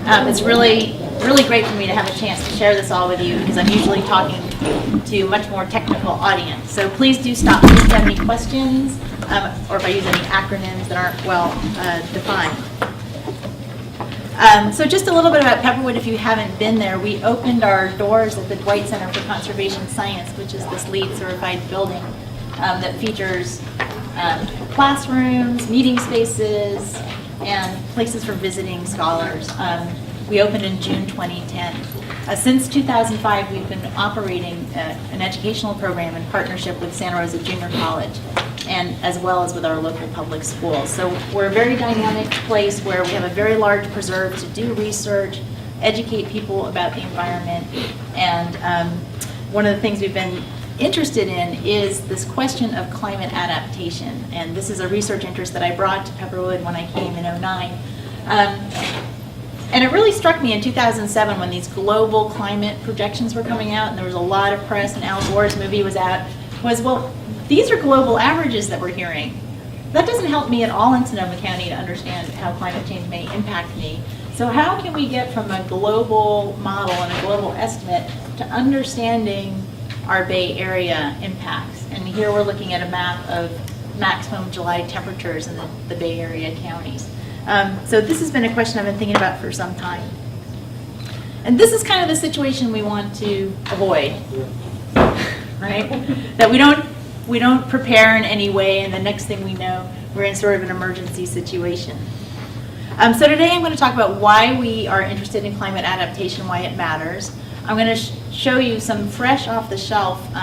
It's really great for me to have a chance to share this all with you because I'm usually talking to a much more technical audience. So please do stop me if you have any questions or if I use any acronyms that aren't well defined. So just a little bit about Pepperwood if you haven't been there. We opened our doors at the Dwight Center for Conservation Science, which is this LEED certified building that features classrooms, meeting spaces, and places for visiting scholars. We opened in June 2010. Since 2005, we've been operating an educational program in partnership with Santa Rosa Junior College, and as well as with our local public schools. So we're a very dynamic place where we have a very large preserve to do research, educate people about the environment, and one of the things we've been interested in is this question of climate adaptation. And this is a research interest that I brought to Pepperwood when I came in '09. And it really struck me in 2007 when these global climate projections were coming out, and there was a lot of press, and Al Gore's movie was out, well, these are global averages that we're hearing. That doesn't help me at all in Sonoma County to understand how climate change may impact me. So how can we get from a global model and a global estimate to understanding our Bay Area impacts? And here we're looking at a map of maximum July temperatures in the Bay Area counties. So this has been a question I've been thinking about for some time. And this is kind of the situation we want to avoid, right? That we don't prepare in any way, and the next thing we know, we're in sort of an emergency situation. So today I'm going to talk about why we are interested in climate adaptation, why it matters. I'm going to show you some fresh off-the-shelf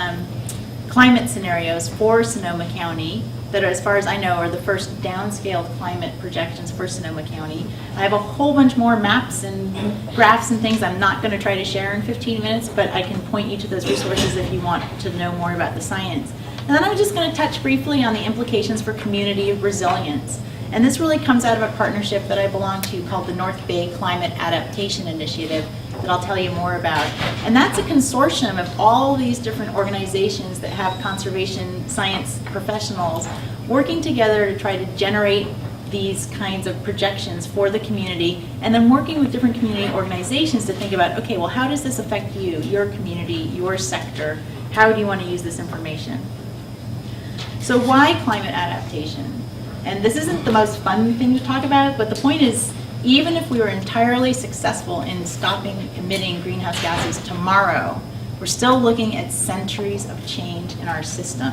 climate scenarios for Sonoma County that, as far as I know, are the first downscaled climate projections for Sonoma County. I have a whole bunch more maps and graphs and things I'm not going to try to share in 15 minutes, but I can point you to those resources if you want to know more about the science. And then I'm just going to touch briefly on the implications for community resilience. And this really comes out of a partnership that I belong to called the North Bay Climate Adaptation Initiative that I'll tell you more about. And that's a consortium of all these different organizations that have conservation science professionals working together to try to generate these kinds of projections for the community, and then working with different community organizations to think about, okay, well, how does this affect you, your community, your sector? How do you want to use this information? So why climate adaptation? And this isn't the most fun thing to talk about, but the point is, even if we were entirely successful in stopping emitting greenhouse gases tomorrow, we're still looking at centuries of change in our system.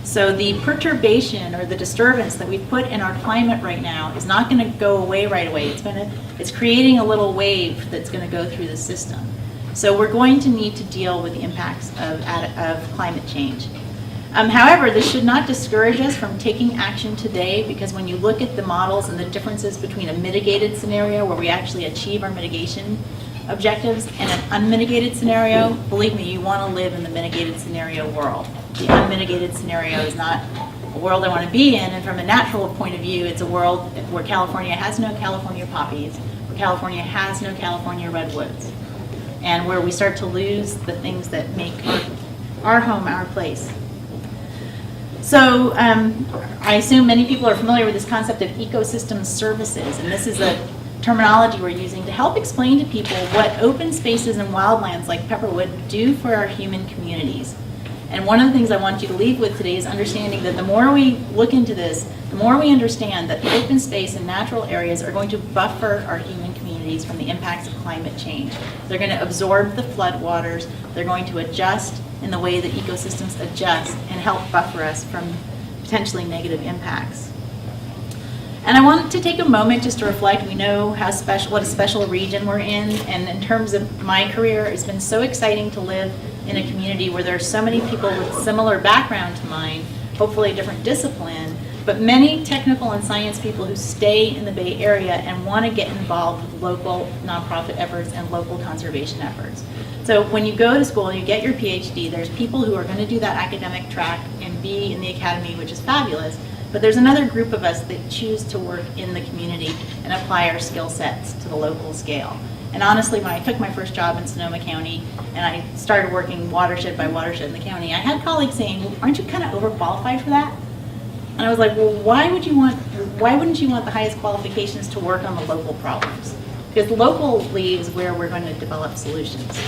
So the perturbation or the disturbance that we've put in our climate right now is not going to go away right away. It's creating a little wave that's going to go through the system. So we're going to need to deal with the impacts of climate change. However, this should not discourage us from taking action today, because when you look at the models and the differences between a mitigated scenario where we actually achieve our mitigation objectives and an unmitigated scenario, believe me, you want to live in the mitigated scenario world. The unmitigated scenario is not a world I want to be in, and from a natural point of view, it's a world where California has no California poppies, where California has no California redwoods, and where we start to lose the things that make our home our place. So I assume many people are familiar with this concept of ecosystem services, and this is a terminology we're using to help explain to people what open spaces and wildlands like Pepperwood do for our human communities. And one of the things I want you to leave with today is understanding that the more we look into this, the more we understand that open space and natural areas are going to buffer our human communities from the impacts of climate change. They're going to absorb the floodwaters, they're going to adjust in the way that ecosystems adjust and help buffer us from potentially negative impacts. And I want to take a moment just to reflect. We know what a special region we're in, and in terms of my career, it's been so exciting to live in a community where there are so many people with similar background to mine, hopefully a different discipline, but many technical and science people who stay in the Bay Area and want to get involved with local nonprofit efforts and local conservation efforts. So when you go to school and you get your PhD, there's people who are going to do that academic track and be in the academy, which is fabulous, but there's another group of us that choose to work in the community and apply our skill sets to the local scale. And honestly, when I took my first job in Sonoma County and I started working watershed by watershed in the county, I had colleagues saying, well, aren't you kind of overqualified for that? And I was like, well, why wouldn't you want the highest qualifications to work on the local problems? because locally is where we're going to develop solutions.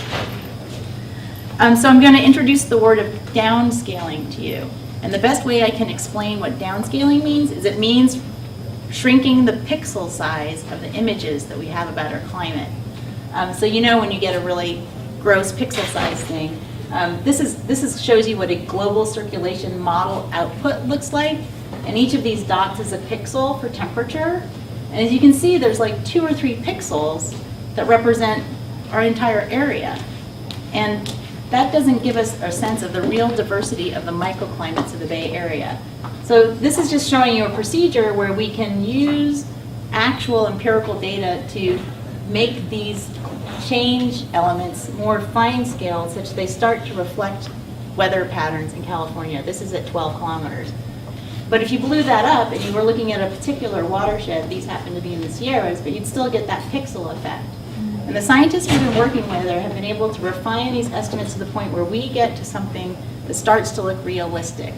So I'm going to introduce the word of downscaling to you. And the best way I can explain what downscaling means is it means shrinking the pixel size of the images that we have about our climate. So you know when you get a really gross pixel size thing, this shows you what a global circulation model output looks like. And each of these dots is a pixel for temperature. And as you can see, there's like 2 or 3 pixels that represent our entire area. And that doesn't give us a sense of the real diversity of the microclimates of the Bay Area. So this is just showing you a procedure where we can use actual empirical data to make these change elements more fine-scaled such that they start to reflect weather patterns in California. This is at 12 kilometers. But if you blew that up and you were looking at a particular watershed, these happen to be in the Sierras, but you'd still get that pixel effect. And the scientists we've been working with have been able to refine these estimates to the point where we get to something that starts to look realistic.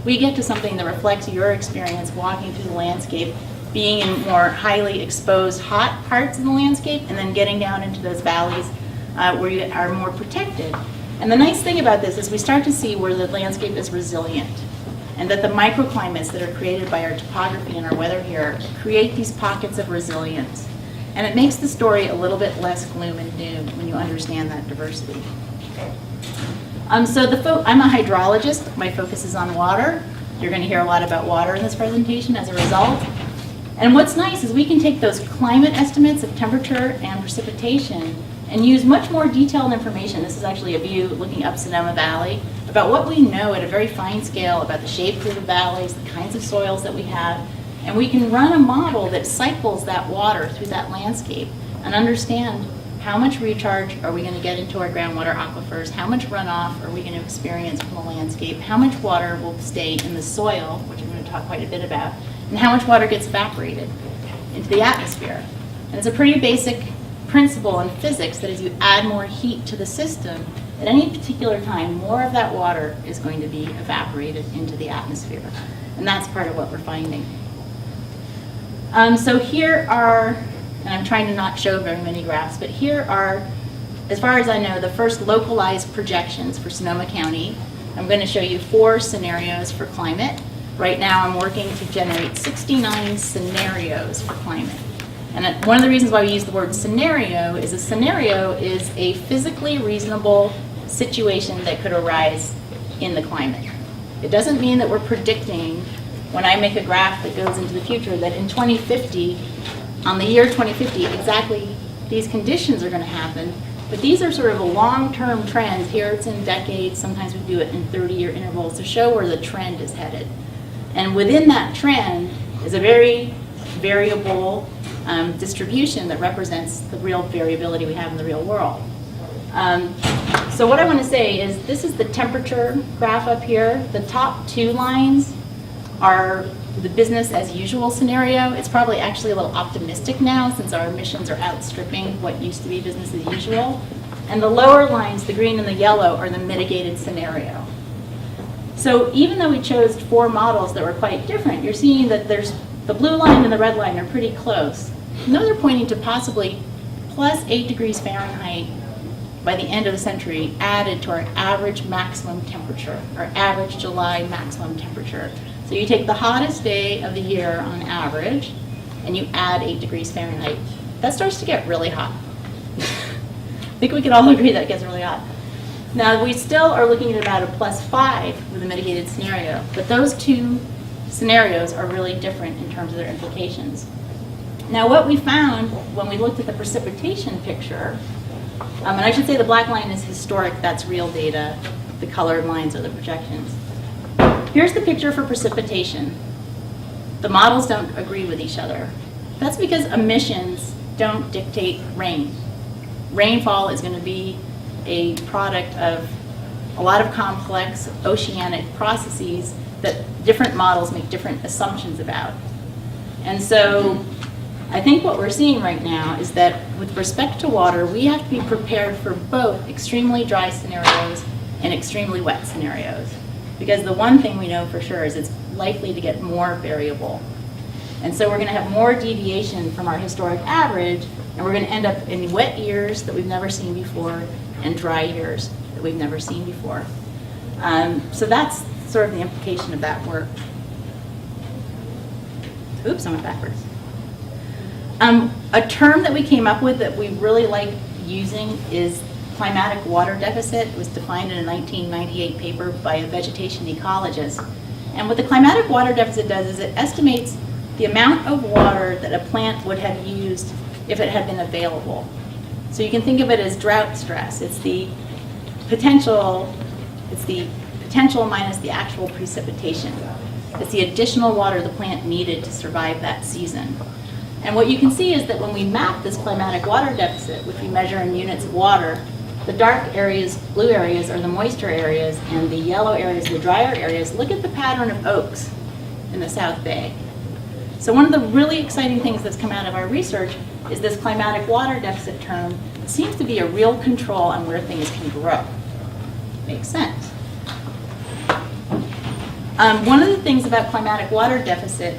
We get to something that reflects your experience walking through the landscape, being in more highly exposed hot parts of the landscape, and then getting down into those valleys where you are more protected. And the nice thing about this is we start to see where the landscape is resilient, and that the microclimates that are created by our topography and our weather here create these pockets of resilience. And it makes the story a little bit less gloom and doom when you understand that diversity. So I'm a hydrologist. My focus is on water. You're going to hear a lot about water in this presentation as a result. And what's nice is we can take those climate estimates of temperature and precipitation and use much more detailed information. This is actually a view looking up Sonoma Valley about what we know at a very fine scale about the shapes of the valleys, the kinds of soils that we have. And we can run a model that cycles that water through that landscape and understand how much recharge are we going to get into our groundwater aquifers, how much runoff are we going to experience from the landscape, how much water will stay in the soil, which I'm going to talk quite a bit about, and how much water gets evaporated into the atmosphere. And it's a pretty basic principle in physics that as you add more heat to the system, at any particular time, more of that water is going to be evaporated into the atmosphere. And that's part of what we're finding. So here are, and I'm trying to not show very many graphs, but here are, as far as I know, the first localized projections for Sonoma County. I'm going to show you 4 scenarios for climate. Right now I'm working to generate 69 scenarios for climate. And one of the reasons why we use the word scenario is a scenario is a physically reasonable situation that could arise in the climate. It doesn't mean that we're predicting, when I make a graph that goes into the future, that in 2050, on the year 2050, exactly these conditions are going to happen. But these are sort of a long-term trends. Here it's in decades. Sometimes we do it in 30-year intervals to show where the trend is headed. And within that trend is a very variable distribution that represents the real variability we have in the real world. So what I want to say is this is the temperature graph up here. The top 2 lines are the business as usual scenario. It's probably actually a little optimistic now since our emissions are outstripping what used to be business as usual. And the lower lines, the green and the yellow, are the mitigated scenario. So even though we chose 4 models that were quite different, you're seeing that there's the blue line and the red line are pretty close. And those are pointing to possibly plus 8 degrees Fahrenheit by the end of the century added to our average maximum temperature, our average July maximum temperature. So you take the hottest day of the year on average, and you add 8 degrees Fahrenheit. That starts to get really hot. I think we can all agree that it gets really hot. Now, we still are looking at about a plus 5 with a mitigated scenario, but those 2 scenarios are really different in terms of their implications. Now, what we found when we looked at the precipitation picture, and I should say the black line is historic, that's real data. The colored lines are the projections. Here's the picture for precipitation. The models don't agree with each other. That's because emissions don't dictate rain. Rainfall is going to be a product of a lot of complex oceanic processes that different models make different assumptions about. And so I think what we're seeing right now is that with respect to water, we have to be prepared for both extremely dry scenarios and extremely wet scenarios. Because the one thing we know for sure is it's likely to get more variable. And so we're going to have more deviation from our historic average And we're going to end up in wet years that we've never seen before and dry years that we've never seen before. So that's sort of the implication of that work. Oops, I went backwards. A term that we came up with that we really like using is climatic water deficit. It was defined in a 1998 paper by a vegetation ecologist. And what the climatic water deficit does is it estimates the amount of water that a plant would have used if it had been available. So you can think of it as drought stress. It's the potential minus the actual precipitation. It's the additional water the plant needed to survive that season. And what you can see is that when we map this climatic water deficit, which we measure in units of water, the dark areas, blue areas, are the moisture areas, and the yellow areas, the drier areas. Look at the pattern of oaks in the South Bay. So one of the really exciting things that's come out of our research is this climatic water deficit term seems to be a real control on where things can grow. Makes sense. One of the things about climatic water deficit,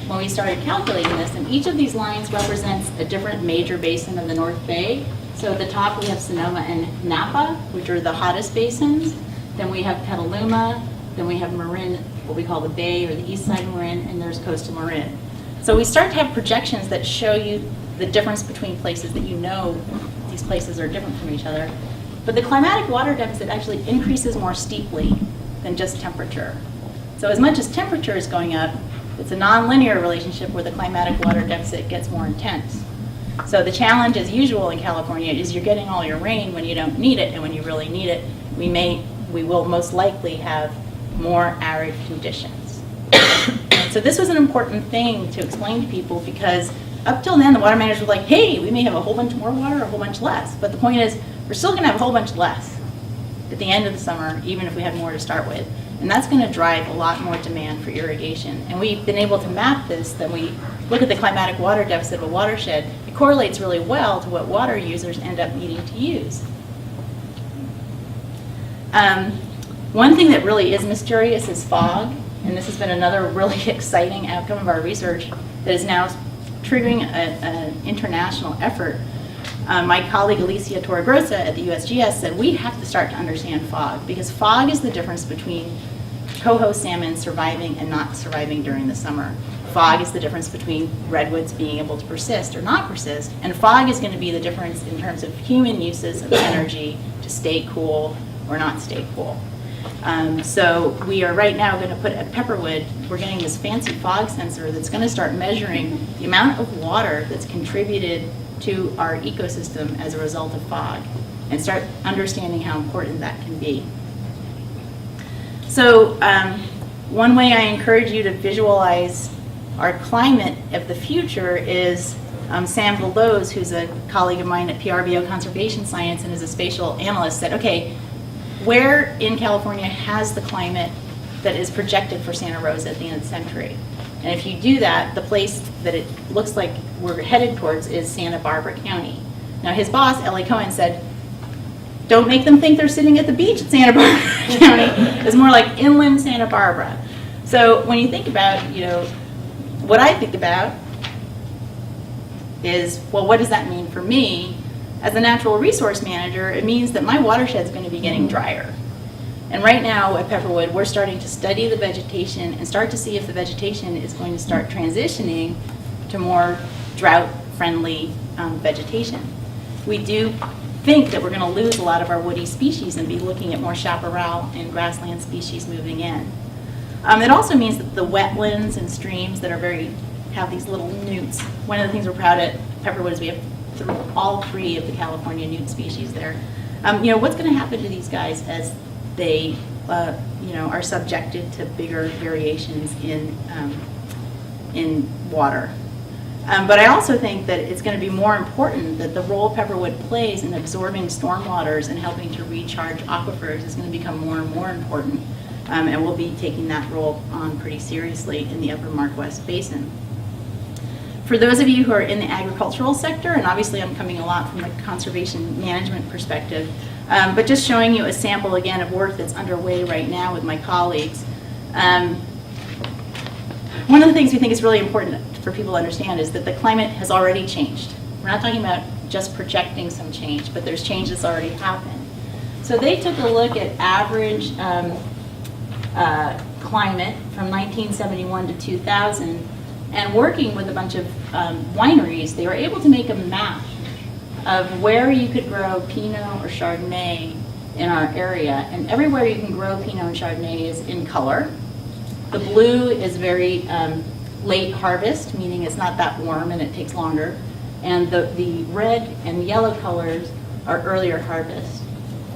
when we started calculating this, and each of these lines represents a different major basin of the North Bay. So at the top we have Sonoma and Napa, which are the hottest basins. Then we have Petaluma. Then we have Marin, what we call the Bay or the East Side Marin, and there's Coastal Marin. So we start to have projections that show you the difference between places that you know these places are different from each other. But the climatic water deficit actually increases more steeply than just temperature. So as much as temperature is going up, it's a nonlinear relationship where the climatic water deficit gets more intense. So the challenge, as usual in California, is you're getting all your rain when you don't need it, and when you really need it, we will most likely have more arid conditions. So this was an important thing to explain to people, because up till then the water managers were like, hey, we may have a whole bunch more water or a whole bunch less. But the point is, we're still going to have a whole bunch less at the end of the summer, even if we have more to start with. And that's going to drive a lot more demand for irrigation. And we've been able to map this, that we look at the climatic water deficit of a watershed. It correlates really well to what water users end up needing to use. One thing that really is mysterious is fog. And this has been another really exciting outcome of our research that is now triggering an international effort. My colleague Alicia Torregrosa at the USGS said we have to start to understand fog, because fog is the difference between coho salmon surviving and not surviving during the summer. Fog is the difference between redwoods being able to persist or not persist, and fog is going to be the difference in terms of human uses of energy to stay cool or not stay cool. So we are right now going to put at Pepperwood, we're getting this fancy fog sensor that's going to start measuring the amount of water that's contributed to our ecosystem as a result of fog, and start understanding how important that can be. So one way I encourage you to visualize our climate of the future is Sam Veloz, who's a colleague of mine at PRBO Conservation Science and is a spatial analyst, said, okay, where in California has the climate that is projected for Santa Rosa at the end of the century? And if you do that, the place that it looks like we're headed towards is Santa Barbara County. Now his boss, Ellie Cohen, said, don't make them think they're sitting at the beach at Santa Barbara County. It's more like inland Santa Barbara. So when you think about, what I think about is, well, what does that mean for me? As a natural resource manager, it means that my watershed is going to be getting drier. And right now at Pepperwood, we're starting to study the vegetation and start to see if the vegetation is going to start transitioning to more drought-friendly vegetation. We do think that we're going to lose a lot of our woody species and be looking at more chaparral and grassland species moving in. It also means that the wetlands and streams that are have these little newts. One of the things we're proud at Pepperwood is we have all 3 of the California newt species there. What's going to happen to these guys as they, are subjected to bigger variations in water? But I also think that it's going to be more important that the role Pepperwood plays in absorbing stormwaters and helping to recharge aquifers is going to become more and more important. And we'll be taking that role on pretty seriously in the Upper Mark-West Basin. For those of you who are in the agricultural sector, and obviously I'm coming a lot from the conservation management perspective, but just showing you a sample again of work that's underway right now with my colleagues. One of the things we think is really important for people to understand is that the climate has already changed. We're not talking about just projecting some change, but there's change that's already happened. So they took a look at average climate from 1971 to 2000, and working with a bunch of wineries, they were able to make a map of where you could grow Pinot or Chardonnay in our area. And everywhere you can grow Pinot and Chardonnay is in color. The blue is very late harvest, meaning it's not that warm and it takes longer. And the red and yellow colors are earlier harvest.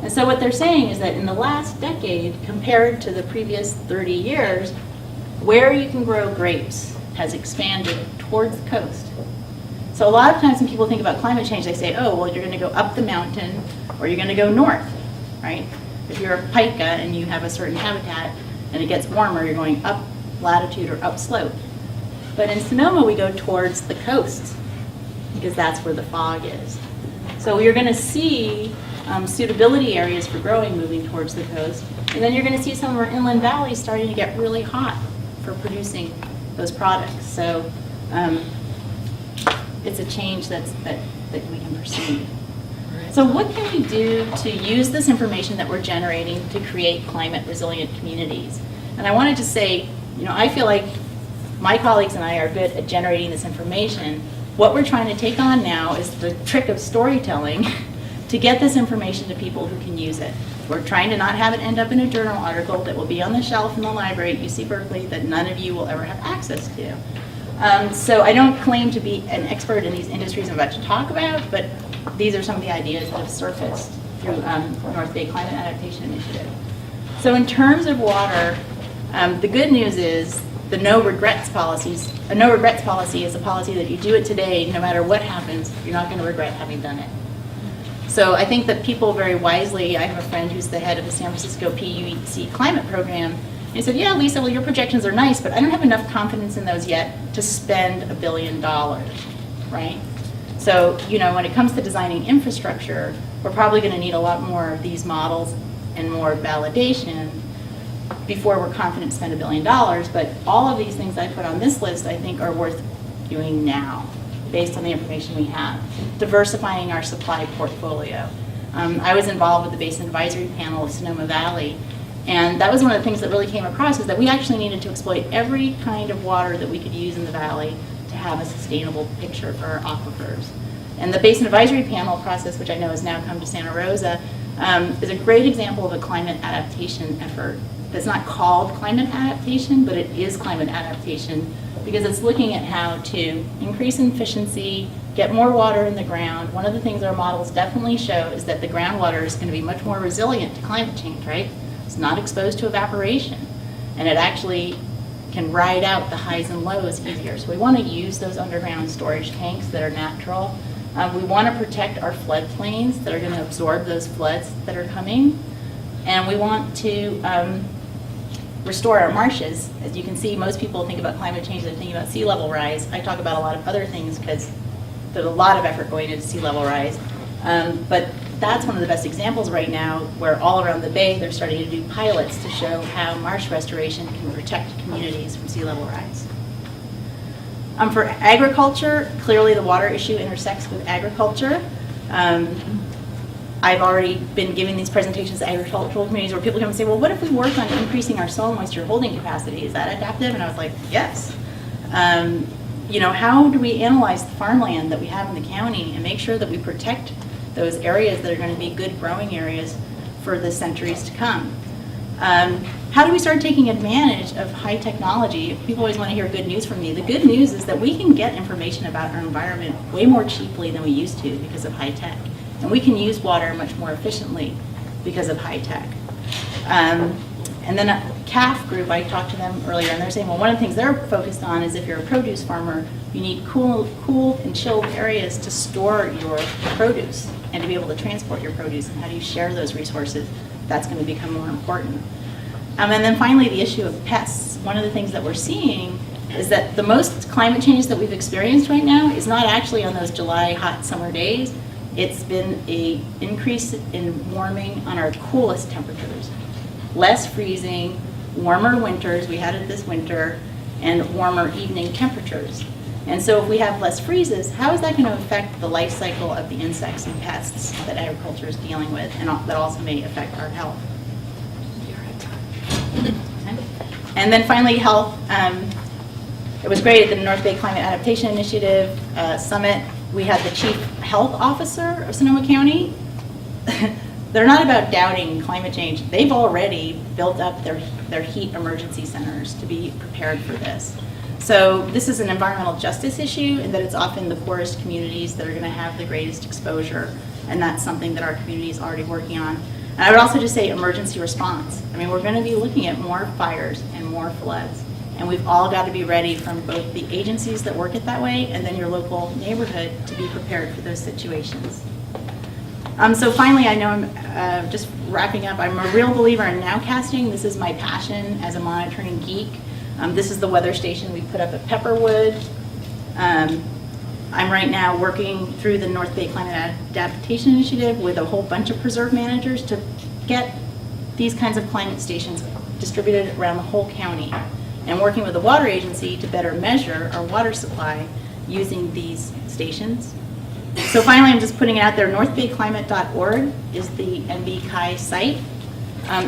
And so what they're saying is that in the last decade, compared to the previous 30 years, where you can grow grapes has expanded towards the coast. So a lot of times when people think about climate change, they say, oh, well, you're going to go up the mountain or you're going to go north, right? If you're a pika and you have a certain habitat and it gets warmer, you're going up latitude or up slope. But in Sonoma, we go towards the coast because that's where the fog is. So you're going to see suitability areas for growing moving towards the coast. And then you're going to see some of our inland valleys starting to get really hot for producing those products. So it's a change that we can perceive. So what can we do to use this information that we're generating to create climate resilient communities? And I wanted to say, I feel like my colleagues and I are good at generating this information. What we're trying to take on now is the trick of storytelling to get this information to people who can use it. We're trying to not have it end up in a journal article that will be on the shelf in the library at UC Berkeley that none of you will ever have access to. So I don't claim to be an expert in these industries I'm about to talk about, but these are some of the ideas that have surfaced through North Bay Climate Adaptation Initiative. So in terms of water, the good news is the no regrets policies. A no regrets policy is a policy that you do it today, no matter what happens, you're not going to regret having done it. So I think that people very wisely, I have a friend who's the head of the San Francisco PUEC climate program, and he said, yeah, Lisa, well, your projections are nice, but I don't have enough confidence in those yet to spend $1 billion, right? So, when it comes to designing infrastructure, we're probably going to need a lot more of these models and more validation before we're confident to spend $1 billion, but all of these things I put on this list, I think, are worth doing now, based on the information we have. Diversifying our supply portfolio. I was involved with the Basin Advisory Panel of Sonoma Valley, and that was one of the things that really came across, is that we actually needed to exploit every kind of water that we could use in the valley to have a sustainable picture for our aquifers. And the Basin Advisory Panel process, which I know has now come to Santa Rosa, is a great example of a climate adaptation effort. That's not called climate adaptation, but it is climate adaptation, because it's looking at how to increase efficiency, get more water in the ground. One of the things our models definitely show is that the groundwater is going to be much more resilient to climate change, right? It's not exposed to evaporation, and it actually can ride out the highs and lows easier. So we want to use those underground storage tanks that are natural. We want to protect our floodplains that are going to absorb those floods that are coming. And we want to restore our marshes. As you can see, most people think about climate change, they're thinking about sea level rise. I talk about a lot of other things because there's a lot of effort going into sea level rise. But that's one of the best examples right now, where all around the Bay they're starting to do pilots to show how marsh restoration can protect communities from sea level rise. For agriculture, clearly the water issue intersects with agriculture. I've already been giving these presentations to agricultural communities where people come and say, well, what if we work on increasing our soil moisture holding capacity? Is that adaptive? And I was like, yes. How do we analyze the farmland that we have in the county and make sure that we protect those areas that are going to be good growing areas for the centuries to come? How do we start taking advantage of high technology? People always want to hear good news from me. The good news is that we can get information about our environment way more cheaply than we used to because of high tech. And we can use water much more efficiently because of high tech. And then a CAF group, I talked to them earlier, and they're saying, well, one of the things they're focused on is if you're a produce farmer, you need cool and chilled areas to store your produce and to be able to transport your produce. And how do you share those resources? That's going to become more important. And then finally, the issue of pests. One of the things that we're seeing is that the most climate change that we've experienced right now is not actually on those July hot summer days. It's been an increase in warming on our coolest temperatures. Less freezing, warmer winters, we had it this winter, and warmer evening temperatures. And so if we have less freezes, how is that going to affect the life cycle of the insects and pests that agriculture is dealing with, and that also may affect our health? And then finally, health. It was great at the North Bay Climate Adaptation Initiative Summit. We had the Chief Health Officer of Sonoma County. They're not about doubting climate change. They've already built up their heat emergency centers to be prepared for this. So this is an environmental justice issue, in that it's often the poorest communities that are going to have the greatest exposure, and that's something that our community is already working on. And I would also just say emergency response. I mean, we're going to be looking at more fires and more floods, and we've all got to be ready, from both the agencies that work it that way and then your local neighborhood, to be prepared for those situations. So finally, I know I'm just wrapping up. I'm a real believer in nowcasting. This is my passion as a monitoring geek. This is the weather station we put up at Pepperwood. I'm right now working through the North Bay Climate Adaptation Initiative with a whole bunch of preserve managers to get these kinds of climate stations distributed around the whole county, and working with the water agency to better measure our water supply using these stations. So finally, I'm just putting it out there, northbayclimate.org is the NBCI site.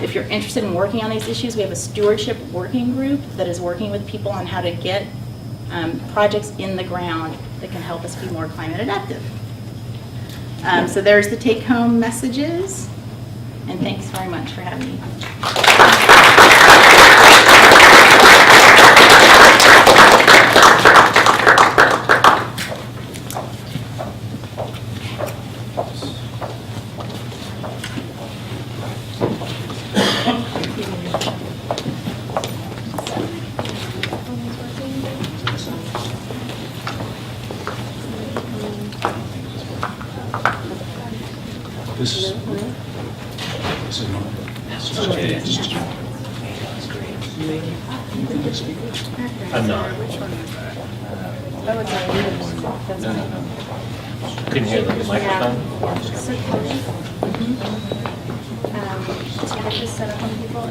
If you're interested in working on these issues, we have a stewardship working group that is working with people on how to get projects in the ground that can help us be more climate adaptive. So there's the take-home messages, and thanks very much for having me. This is normal. I'm not. Couldn't hear the microphone. So Kelly, do you have this set up on people?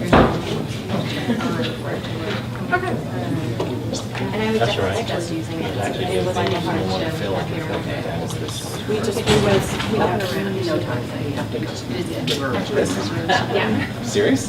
Okay. And I would That's definitely right. suggest using it. Actually, It was like a hard I feel like shift. We have no time. Yeah. Serious?